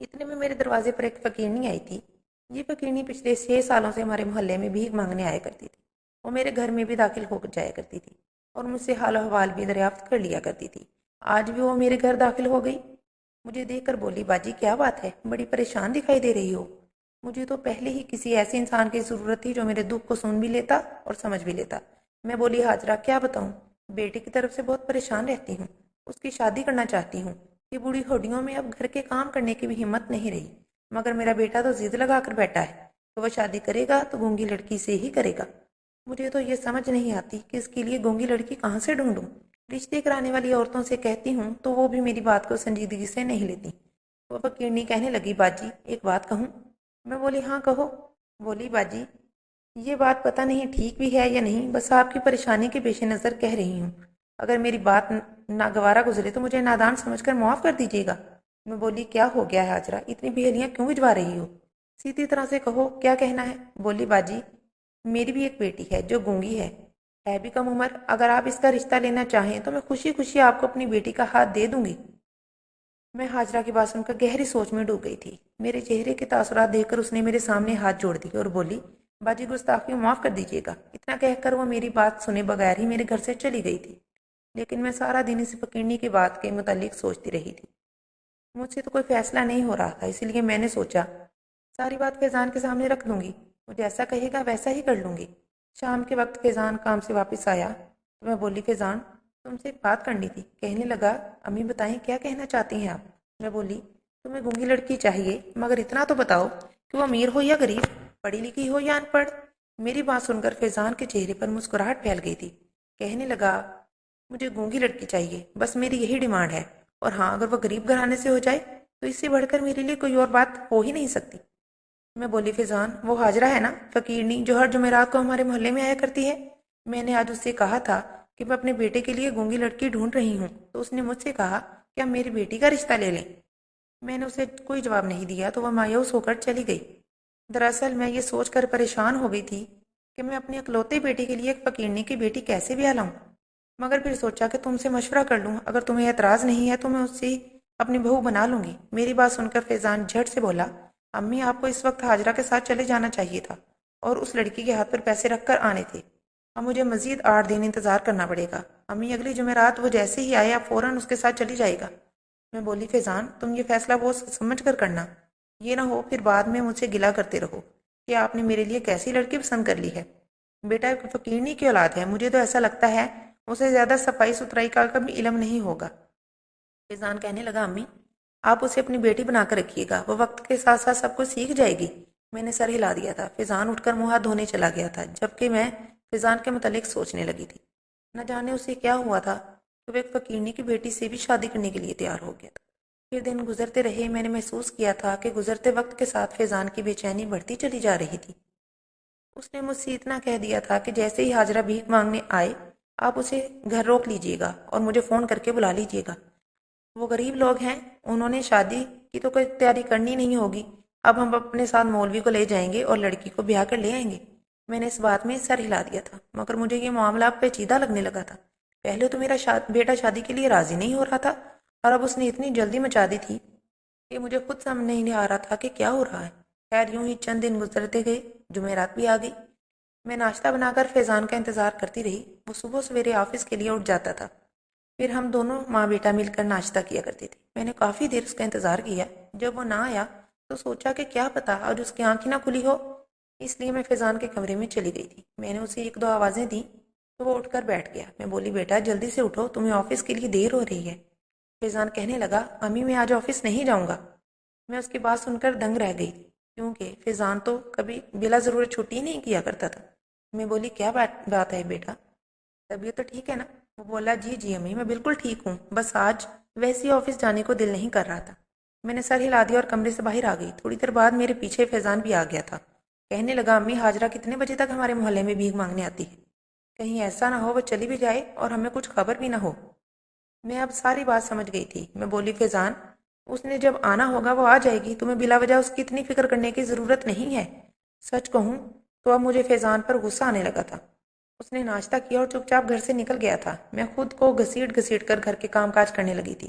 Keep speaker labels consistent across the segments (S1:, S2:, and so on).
S1: اتنے میں میرے دروازے پر ایک فقیرنی آئی تھی۔ یہ فقیرنی پچھلے 6 سالوں سے ہمارے محلے میں بھیک مانگنے آیا کرتی تھی۔ وہ میرے گھر میں بھی داخل ہو جایا کرتی تھی اور مجھ سے حال و احوال بھی دریافت کر لیا کرتی تھی۔ آج بھی وہ میرے گھر داخل ہو گئی۔ مجھے دیکھ کر بولی، باجی کیا بات ہے، بڑی پریشان دکھائی دے رہی ہو؟ مجھے تو پہلے ہی کسی ایسے انسان کی ضرورت تھی جو میرے دکھ کو سن بھی لیتا اور سمجھ بھی لیتا۔ میں بولی، حاجرہ کیا بتاؤں، بیٹے کی طرف سے بہت پریشان رہتی ہوں، اس کی شادی کرنا چاہتی ہوں۔ یہ بوڑھی ہڈیوں میں اب گھر کے کام کرنے کی بھی ہمت نہیں رہی، مگر میرا بیٹا تو ضد لگا کر بیٹھا ہے کہ وہ شادی کرے گا تو گونگی لڑکی سے ہی کرے گا۔ مجھے تو یہ سمجھ نہیں آتی کہ اس کے لیے گونگی لڑکی کہاں سے ڈھونڈوں۔ رشتے کرانے والی عورتوں سے کہتی ہوں تو وہ بھی میری بات کو سنجیدگی سے نہیں لیتی۔ وہ فقیرنی کہنے لگی، باجی ایک بات کہوں؟ میں بولی، ہاں کہو۔ بولی، باجی یہ بات پتہ نہیں ٹھیک بھی ہے یا نہیں، بس آپ کی پریشانی کے پیش نظر کہہ رہی ہوں۔ اگر میری بات ناگوارا گزرے تو مجھے نادان سمجھ کر معاف کر دیجیے گا۔ میں بولی، کیا ہو گیا ہے حاجرہ، اتنی بہیلیاں کیوں بھجوا رہی ہو؟ سیدھی طرح سے کہو کیا کہنا ہے۔ بولی، باجی میری بھی ایک بیٹی ہے جو گونگی ہے بھی کم عمر۔ اگر آپ اس کا رشتہ لینا چاہیں تو میں خوشی خوشی آپ کو اپنی بیٹی کا ہاتھ دے دوں گی۔ میں حاجرہ کی بات سن کر گہری سوچ میں ڈوب گئی تھی۔ میرے چہرے کے تاثرات دیکھ کر اس نے میرے سامنے ہاتھ جوڑ دیے اور بولی، باجی گستاخی معاف کر دیجیے گا۔ اتنا کہہ کر وہ میری بات سنے بغیر ہی میرے گھر سے چلی گئی تھی۔ لیکن میں سارا دن اس فقیرنی کی بات کے متعلق سوچتی رہی تھی۔ مجھ سے تو کوئی فیصلہ نہیں ہو رہا تھا، اسی لیے میں نے سوچا ساری بات فیضان کے سامنے رکھ دوں گی، وہ جیسا کہے گا ویسا ہی کر لوں گی۔ شام کے وقت فیضان کام سے واپس آیا تو میں بولی، فیضان تم سے ایک بات کرنی تھی۔ کہنے لگا، امی بتائیں کیا کہنا چاہتی ہیں آپ؟ میں بولی، تمہیں گونگی لڑکی چاہیے، مگر اتنا تو بتاؤ کہ وہ امیر ہو یا غریب، پڑھی لکھی ہو یا ان پڑھ۔ میری بات سن کر فیضان کے چہرے پر مسکراہٹ پھیل گئی تھی۔ کہنے لگا، مجھے گونگی لڑکی چاہیے، بس میری یہی ڈیمانڈ ہے، اور ہاں اگر وہ غریب گھرانے سے ہو جائے تو اس سے بڑھ کر میرے لیے کوئی اور بات ہو ہی نہیں سکتی۔ میں بولی، فیضان وہ حاجرہ ہے نا، فقیرنی جو ہر جمعرات کو ہمارے محلے میں آیا کرتی ہے، میں نے آج اس سے کہا تھا کہ میں اپنے بیٹے کے لیے گونگی لڑکی ڈھونڈ رہی ہوں، تو اس نے مجھ سے کہا کہ ہم میری بیٹی کا رشتہ لے لیں۔ میں نے اسے کوئی جواب نہیں دیا تو وہ مایوس ہو کر چلی گئی۔ دراصل میں یہ سوچ کر پریشان ہو گئی تھی کہ میں اپنے اکلوتے بیٹے کے لیے ایک فقیرنی کی بیٹی کیسے بیاہ لاؤں، مگر پھر سوچا کہ تم سے مشورہ کر لوں، اگر تمہیں اعتراض نہیں ہے تو میں اس سے اپنی بہو بنا لوں گی۔ میری بات سن کر فیضان جھٹ سے بولا، امی آپ کو اس وقت حاجرہ کے ساتھ چلے جانا چاہیے تھا اور اس لڑکی کے ہاتھ پر پیسے رکھ کر آنے تھے۔ اب مجھے مزید 8 دن انتظار کرنا پڑے گا۔ امی اگلی جمعرات وہ جیسے ہی آئے آپ فوراً اس کے ساتھ چلی جائے گا۔ میں بولی، فیضان تم یہ فیصلہ بہت سمجھ کر کرنا، یہ نہ ہو پھر بعد میں مجھ سے گلا کرتے رہو کہ آپ نے میرے لیے کیسی لڑکی پسند کر لی ہے۔ بیٹا ایک فقیرنی کی اولاد ہے، مجھے تو ایسا لگتا ہے اسے زیادہ صفائی ستھرائی کا کبھی علم نہیں ہوگا۔ فیضان کہنے لگا، امی آپ اسے اپنی بیٹی بنا کر رکھیے گا، وہ وقت کے ساتھ ساتھ سب کچھ سیکھ جائے گی۔ میں نے سر ہلا دیا تھا۔ فیضان اٹھ کر منہ ہاتھ دھونے چلا گیا تھا، جبکہ میں فیضان کے متعلق سوچنے لگی تھی۔ نہ جانے اسے کیا ہوا تھا کہ وہ ایک فقیرنی کی بیٹی سے بھی شادی کرنے کے لیے تیار ہو گیا تھا۔ پھر دن گزرتے رہے، میں نے محسوس کیا تھا کہ گزرتے وقت کے ساتھ فیضان کی بے چینی بڑھتی چلی جا رہی تھی۔ اس نے مجھ سے اتنا کہہ دیا تھا کہ جیسے ہی حاجرہ بھیک مانگنے آئے آپ اسے گھر روک لیجیے گا اور مجھے فون کر کے بلا لیجیے گا۔ وہ غریب لوگ ہیں، انہوں نے شادی کی تو کوئی تیاری کرنی نہیں ہوگی، اب ہم اپنے ساتھ مولوی کو لے جائیں گے اور لڑکی کو بیاہ کر لے آئیں گے۔ میں نے اس بات میں سر ہلا دیا تھا، مگر مجھے یہ معاملہ پیچیدہ لگنے لگا تھا۔ پہلے تو میرا بیٹا شادی کے لیے راضی نہیں ہو رہا تھا، اور اب اس نے اتنی جلدی مچا دی تھی کہ مجھے خود سمجھ نہیں آ رہا تھا کہ کیا ہو رہا ہے۔ خیر یوں ہی چند دن گزرتے گئے، جمعرات بھی آ گئی۔ میں ناشتہ بنا کر فیضان کا انتظار کرتی رہی۔ وہ صبح سویرے آفس کے لیے اٹھ جاتا تھا، پھر ہم دونوں ماں بیٹا مل کر ناشتہ کیا کرتے تھے۔ میں نے کافی دیر اس کا انتظار کیا، جب وہ نہ آیا تو سوچا کہ کیا پتا آج اس کی آنکھ ہی نہ کھلی ہو، اس لیے میں فیضان کے کمرے میں چلی گئی تھی۔ میں نے اسے 1-2 آوازیں دیں تو وہ اٹھ کر بیٹھ گیا۔ میں بولی، بیٹا جلدی سے اٹھو، تمہیں آفس کے لیے دیر ہو رہی ہے۔ فیضان کہنے لگا، امی میں آج آفس نہیں جاؤں گا۔ میں اس کی بات سن کر دنگ رہ گئی، کیونکہ فیضان تو کبھی بلا ضرورت چھٹی نہیں کیا کرتا تھا۔ میں بولی، کیا بات ہے بیٹا، طبیعت تو ٹھیک ہے نا؟ وہ بولا، جی امی میں بالکل ٹھیک ہوں، بس آج ویسے ہی آفس جانے کو دل نہیں کر رہا تھا۔ میں نے سر ہلا دیا اور کمرے سے باہر آ گئی۔ تھوڑی دیر بعد میرے پیچھے فیضان بھی آ گیا تھا۔ کہنے لگا، امی حاجرہ کتنے بجے تک ہمارے محلے میں بھیک مانگنے آتی ہے؟ کہیں ایسا نہ ہو وہ چلی بھی جائے اور ہمیں کچھ خبر بھی نہ ہو۔ میں اب ساری بات سمجھ گئی تھی۔ میں بولی، فیضان اس نے جب آنا ہوگا وہ آ جائے گی، تمہیں بلا وجہ اس کی اتنی فکر کرنے کی ضرورت نہیں ہے۔ سچ کہوں تو اب مجھے فیضان پر غصہ آنے لگا تھا۔ اس نے ناشتہ کیا اور چپ چاپ گھر سے نکل گیا تھا۔ میں خود کو گھسیٹ گھسیٹ کر گھر کے کام کاج کرنے لگی تھی۔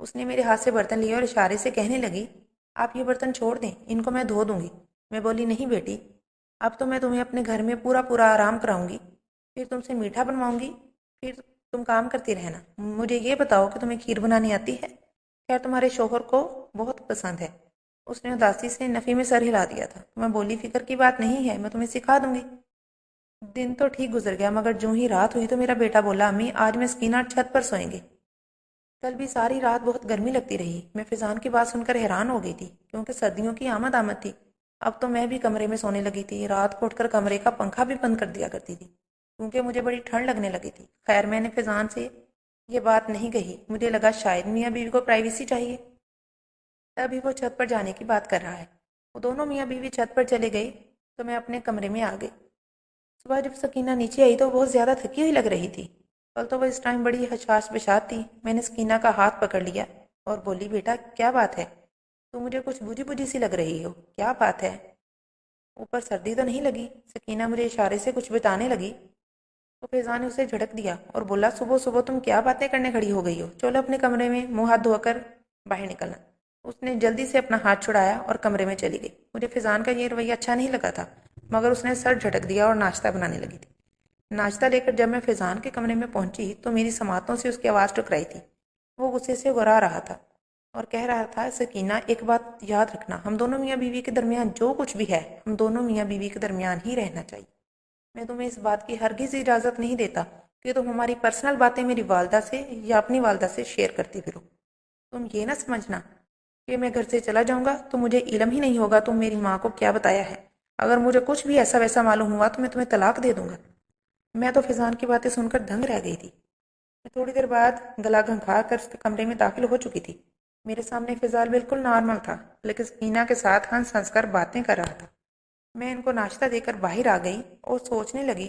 S1: اس نے میرے ہاتھ سے برتن لیے اور اشارے سے کہنے لگی، آپ یہ برتن چھوڑ دیں، ان کو میں دھو دوں گی۔ میں بولی، نہیں بیٹی، اب تو میں تمہیں اپنے گھر میں پورا پورا آرام کراؤں گی، پھر تم سے میٹھا بنواؤں گی، پھر تم کام کرتی رہنا۔ مجھے یہ بتاؤ کہ تمہیں کھیر بنانی آتی ہے؟ خیر تمہارے شوہر کو بہت پسند ہے۔ اس نے اداسی سے نفی میں سر ہلا دیا تھا۔ میں بولی، فکر کی بات نہیں ہے، میں تمہیں سکھا دوں گی۔ دن تو ٹھیک گزر گیا، مگر جو ہی رات ہوئی تو میرا بیٹا بولا، امی آج میں سکینہ چھت پر سوئیں گے۔ کل بھی ساری رات بہت گرمی لگتی رہی۔ میں فضان کی بات سن کر حیران ہو گئی تھی، کیونکہ سردیوں کی آمد تھی۔ اب تو میں بھی کمرے میں سونے لگی تھی، رات کو اٹھ کر کمرے کا پنکھا بھی بند کر دیا کرتی تھی، کیونکہ مجھے بڑی ٹھنڈ لگنے لگی تھی۔ خیر میں نے فضان سے یہ بات نہیں کہی، مجھے لگا شاید میاں بیوی کو پرائیویسی چاہیے، تبھی وہ چھت پر جانے کی بات کر رہا ہے۔ وہ دونوں میاں بیوی چھت پر چلے گئے تو میں اپنے کمرے میں آ گئی۔ صبح جب سکینہ نیچے آئی تو بہت زیادہ تھکی ہوئی لگ رہی تھی۔ کل تو وہ اس ٹائم بڑی حشاش بشاش تھی۔ میں نے سکینہ کا ہاتھ پکڑ لیا اور بولی، بیٹا کیا بات ہے؟ تو مجھے کچھ بجھی بجھی سی لگ رہی ہو، کیا بات ہے؟ اوپر سردی تو نہیں لگی؟ سکینہ مجھے اشارے سے کچھ بتانے لگی تو فیضان نے اسے جھڑک دیا اور بولا، صبح صبح تم کیا باتیں کرنے کھڑی ہو گئی ہو؟ چلو اپنے کمرے میں منہ ہاتھ دھو کر باہر نکلنا۔ اس نے جلدی سے اپنا ہاتھ چھڑایا اور کمرے میں چلی گئی۔ مجھے فیضان کا یہ رویہ اچھا نہیں لگا تھا، مگر اس نے سر جھٹک دیا اور ناشتہ بنانے لگی تھی۔ ناشتہ لے کر جب میں فیضان کے کمرے میں پہنچی تو میری سماعتوں سے اس کی آواز ٹکرائی تھی۔ وہ غصے سے گھرا رہا تھا اور کہہ رہا تھا، سکینہ ایک بات یاد رکھنا، ہم دونوں میاں بیوی کے درمیان جو کچھ بھی ہے، ہم دونوں میاں بیوی کے درمیان ہی رہنا چاہیے۔ میں تمہیں اس بات کی ہرگز اجازت نہیں دیتا کہ تم ہماری پرسنل باتیں میری والدہ سے یا اپنی والدہ سے شیئر کرتی پھرو۔ تم یہ نہ سمجھنا کہ میں گھر سے چلا جاؤں گا تو مجھے علم ہی نہیں ہوگا تم میری ماں کو کیا بتایا ہے۔ اگر مجھے کچھ بھی ایسا ویسا معلوم ہوا تو میں تمہیں طلاق دے دوں گا۔ میں تو فیضان کی باتیں سن کر دنگ رہ گئی تھی۔ میں تھوڑی دیر بعد گلا گھنگھا کر اس کے کمرے میں داخل ہو چکی تھی۔ میرے سامنے فضال بالکل نارمل تھا، لیکن سکینہ کے ساتھ ہنس ہنس کر باتیں کر رہا تھا۔ میں ان کو ناشتہ دے کر باہر آ گئی اور سوچنے لگی،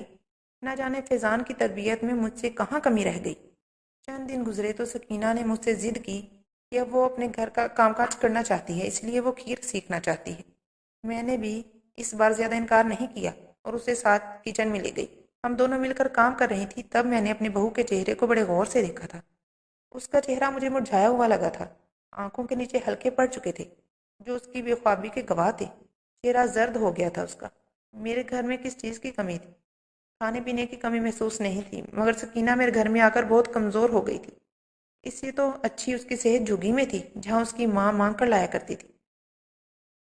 S1: نہ جانے فیضان کی تربیت میں مجھ سے کہاں کمی رہ گئی۔ چند دن گزرے تو سکینہ نے مجھ سے ضد کی کہ اب وہ اپنے گھر کا کام کاج کرنا چاہتی ہے، اس لیے وہ کھیر سیکھنا چاہتی ہے۔ میں نے بھی اس بار زیادہ انکار نہیں کیا اور اسے ساتھ کچن میں لے گئی۔ ہم دونوں مل کر کام کر رہی تھی، تب میں نے اپنی بہو کے چہرے کو بڑے غور سے دیکھا تھا۔ اس کا چہرہ مجھے مرجھایا ہوا لگا تھا، آنکھوں کے نیچے ہلکے پڑ چکے تھے جو اس کی بے خوابی کے گواہ تھے۔ چہرہ زرد ہو گیا تھا اس کا۔ میرے گھر میں کس چیز کی کمی تھی؟ کھانے پینے کی کمی محسوس نہیں تھی، مگر سکینہ میرے گھر میں آ کر بہت کمزور ہو گئی تھی۔ اس سے تو اچھی اس کی صحت جھگی میں تھی، جہاں اس کی ماں مانگ کر لایا کرتی تھی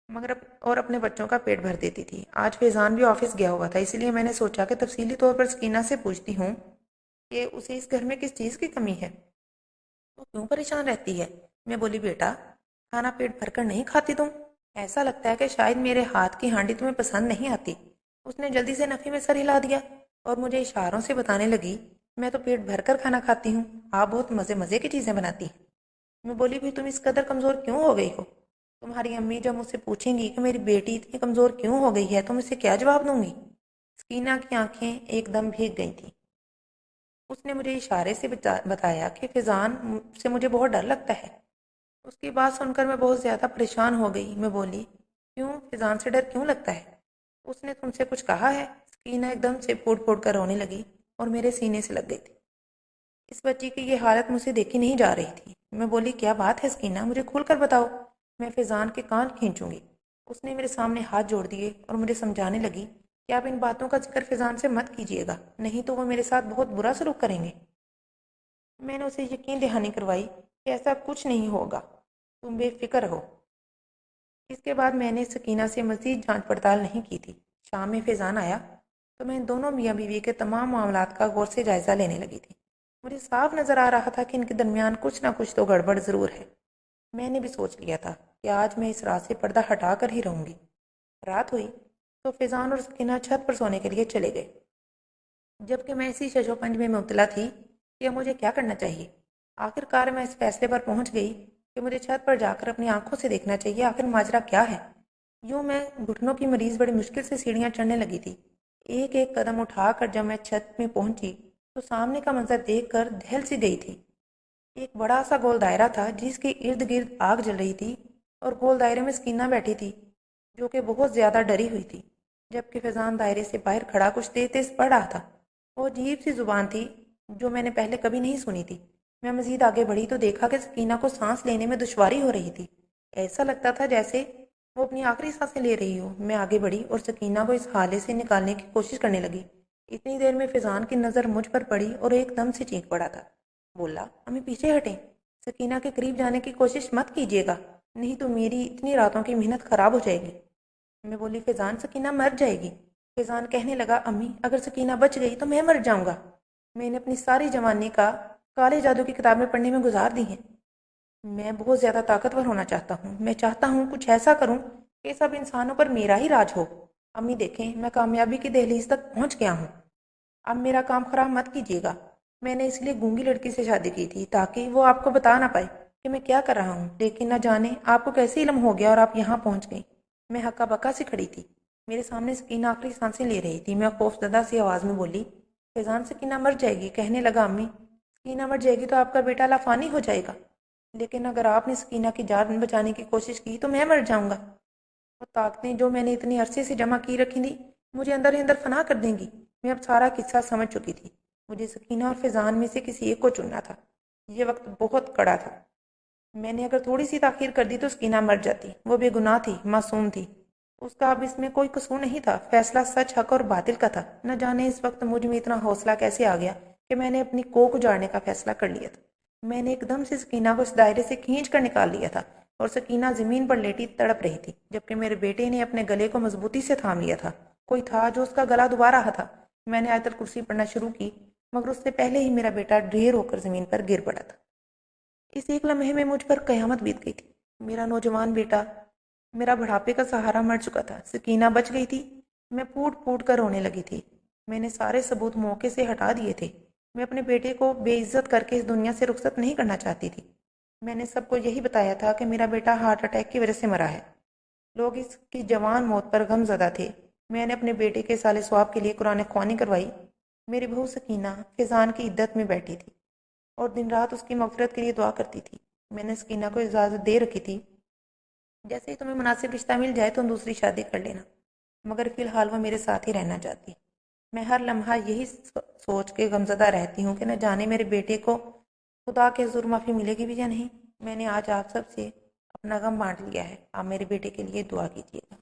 S1: مگر اور اپنے بچوں کا پیٹ بھر دیتی تھی۔ آج فیضان بھی آفس گیا ہوا تھا، اس لیے میں نے سوچا کہ تفصیلی طور پر سکینہ سے پوچھتی ہوں کہ اسے اس گھر میں کس چیز کی کمی ہے، وہ کیوں پریشان رہتی ہے۔ میں بولی، بیٹا کھانا پیٹ بھر کر نہیں کھاتی تم؟ ایسا لگتا ہے کہ شاید میرے ہاتھ کی ہانڈی تمہیں پسند نہیں آتی۔ اس نے جلدی سے نفی میں سر ہلا دیا اور مجھے اشاروں سے بتانے لگی، میں تو پیٹ بھر کر کھانا کھاتی ہوں، آپ بہت مزے مزے کی چیزیں بناتی ہیں۔ میں بولی، بھی تم اس قدر کمزور کیوں ہو گئی ہو؟ تمہاری امی جب مجھ سے پوچھیں گی کہ میری بیٹی اتنی کمزور کیوں ہو گئی ہے تو میں اسے کیا جواب دوں گی؟ سکینہ کی آنکھیں ایک دم بھیگ گئی تھیں۔ اس نے مجھے اشارے سے بتایا کہ فیضان سے مجھے بہت ڈر لگتا ہے۔ اس کی بات سن کر میں بہت زیادہ پریشان ہو گئی۔ میں بولی، کیوں، فیضان سے ڈر کیوں لگتا ہے؟ اس نے تم سے کچھ کہا ہے؟ سکینہ ایک دم سے پھوٹ پھوٹ کر رونے لگی اور میرے سینے سے لگ گئی تھی۔ اس بچی کی یہ حالت مجھ سے دیکھی نہیں جا رہی تھی۔ میں بولی، کیا بات ہے سکینہ، مجھے کھول کر بتاؤ، میں فیضان کے کان کھینچوں گی۔ اس نے میرے سامنے ہاتھ جوڑ دیے اور مجھے سمجھانے لگی کہ آپ ان باتوں کا ذکر فیضان سے مت کیجیے گا، نہیں تو وہ میرے ساتھ بہت برا سلوک کریں گے۔ میں نے اسے یقین دہانی کروائی کہ ایسا کچھ نہیں ہوگا، تم بے فکر ہو۔ اس کے بعد میں نے سکینہ سے مزید جانچ پڑتال نہیں کی تھی۔ شام میں فیضان آیا تو میں ان دونوں میاں بیوی کے تمام معاملات کا غور سے جائزہ لینے لگی تھی۔ مجھے صاف نظر آ رہا تھا کہ ان کے درمیان کچھ نہ کچھ تو گڑبڑ ضرور ہے۔ میں نے بھی سوچ لیا تھا کہ آج میں اس رات سے پردہ ہٹا کر ہی رہوں گی۔ رات ہوئی تو فیضان اور سکینہ چھت پر سونے کے لیے چلے گئے، جبکہ میں اسی شش و پنج میں مبتلا تھی کہ مجھے کیا کرنا چاہیے۔ آخر کار میں اس فیصلے پر پہنچ گئی کہ مجھے چھت پر جا کر اپنی آنکھوں سے دیکھنا چاہیے آخر ماجرا کیا ہے۔ یوں میں گھٹنوں کی مریض بڑی مشکل سے سیڑھیاں چڑھنے لگی تھی۔ ایک ایک قدم اٹھا کر جب میں چھت میں پہنچی تو سامنے کا منظر دیکھ کر دہل سی گئی تھی۔ ایک بڑا سا گول دائرہ تھا جس کے ارد گرد آگ جل رہی تھی اور گول دائرے میں سکینہ بیٹھی تھی جو کہ بہت زیادہ ڈری ہوئی تھی، جبکہ فیضان دائرے سے باہر کھڑا کچھ تیز تیز پڑھ رہا تھا۔ وہ عجیب سی زبان تھی جو میں نے پہلے کبھی نہیں سنی تھی۔ میں مزید آگے بڑھی تو دیکھا کہ سکینہ کو سانس لینے میں دشواری ہو رہی تھی۔ ایسا لگتا تھا جیسے وہ اپنی آخری سانسیں لے رہی ہو۔ میں آگے بڑھی اور سکینہ کو اس حالے سے نکالنے کی کوشش کرنے لگی۔ اتنی دیر میں فیضان کی نظر مجھ پر پڑی اور ایک دم سے چینک پڑا تھا۔ بولا، امی پیچھے ہٹیں، سکینہ کے قریب جانے کی کوشش مت کیجیے گا، نہیں تو میری اتنی راتوں کی محنت خراب ہو جائے گی۔ میں بولی، فیضان سکینہ مر جائے گی۔ فیضان کہنے لگا، امی اگر سکینہ بچ گئی تو میں مر جاؤں گا۔ میں نے اپنی ساری جوانی کا کالے جادو کی کتابیں پڑھنے میں گزار دی ہیں۔ میں بہت زیادہ طاقتور ہونا چاہتا ہوں۔ میں چاہتا ہوں کچھ ایسا کروں کہ سب انسانوں پر میرا ہی راج ہو۔ امی دیکھیں، میں کامیابی کی دہلیز تک پہنچ گیا ہوں۔ اب میرا کام خراب مت کیجیے گا۔ میں نے اس لیے گونگی لڑکی سے شادی کی تھی تاکہ وہ آپ کو بتا نہ پائے کہ میں کیا کر رہا ہوں، لیکن نہ جانے آپ کو کیسے علم ہو گیا اور آپ یہاں پہنچ گئی۔ میں ہکا بکا سے کھڑی تھی۔ میرے سامنے سکینہ آخری سانسیں لے رہی تھی۔ میں خوفزدہ سی آواز میں بولی، فیضان سکینہ مر جائے گی۔ کہنے لگا، امی سکینہ مر جائے گی تو آپ کا بیٹا لافانی ہو جائے گا، لیکن اگر آپ نے سکینہ کی جان بچانے کی کوشش کی تو میں مر جاؤں گا۔ وہ طاقتیں جو میں نے اتنی عرصے سے جمع کی رکھی تھی مجھے اندر ہی اندر فنا کر دیں گی۔ میں اب سارا قصہ سمجھ چکی تھی۔ مجھے سکینہ اور فیضان میں سے کسی ایک کو چننا تھا۔ یہ وقت بہت کڑا تھا۔ میں نے اگر تھوڑی سی تاخیر کر دی تو سکینہ مر جاتی۔ وہ بے گناہ تھی، معصوم تھی، اس کا اب اس میں کوئی قصور نہیں تھا۔ فیصلہ سچ، حق اور باطل کا تھا۔ نہ جانے اس وقت مجھ میں اتنا حوصلہ کیسے آ گیا کہ میں نے اپنی کوکھ اجاڑنے کا فیصلہ کر لیا تھا۔ میں نے ایک دم سے سکینہ کو اس دائرے سے کھینچ کر نکال لیا تھا اور سکینہ زمین پر لیٹی تڑپ رہی تھی، جبکہ میرے بیٹے نے اپنے گلے کو مضبوطی سے تھام لیا تھا۔ کوئی تھا جو اس کا گلا دبا رہا تھا۔ میں نے آیت الکرسی پڑھنا شروع کی، مگر اس سے پہلے ہی میرا بیٹا ڈھیر ہو کر زمین پر گر پڑا تھا۔ اس ایک لمحے میں مجھ پر قیامت بیت گئی تھی۔ میرا نوجوان بیٹا، میرا بڑھاپے کا سہارا مر چکا تھا۔ سکینہ بچ گئی تھی۔ میں پھوٹ پھوٹ کر رونے لگی تھی۔ میں نے سارے ثبوت موقع سے ہٹا دیے تھے۔ میں اپنے بیٹے کو بے عزت کر کے اس دنیا سے رخصت نہیں کرنا چاہتی تھی۔ میں نے سب کو یہی بتایا تھا کہ میرا بیٹا ہارٹ اٹیک کی وجہ سے مرا ہے۔ لوگ اس کی جوان موت پر غم زدہ تھے۔ میں نے اپنے بیٹے کے سال ثواب کے لیے قرآن خوانی کروائی۔ میری بہو سکینہ فیضان کی عدت میں بیٹھی تھی اور دن رات اس کی مغفرت کے لیے دعا کرتی تھی۔ میں نے سکینہ کو اجازت دے رکھی تھی، جیسے ہی تمہیں مناسب رشتہ مل جائے تو دوسری شادی کر لینا، مگر فی الحال وہ میرے ساتھ ہی رہنا چاہتی ہے۔ میں ہر لمحہ یہی سوچ کے غمزدہ رہتی ہوں کہ نہ جانے میرے بیٹے کو خدا کے حضور معافی ملے گی بھی یا نہیں۔ میں نے آج آپ سب سے اپنا غم بانٹ لیا ہے۔ آپ میرے بیٹے کے لیے دعا کیجیے گا۔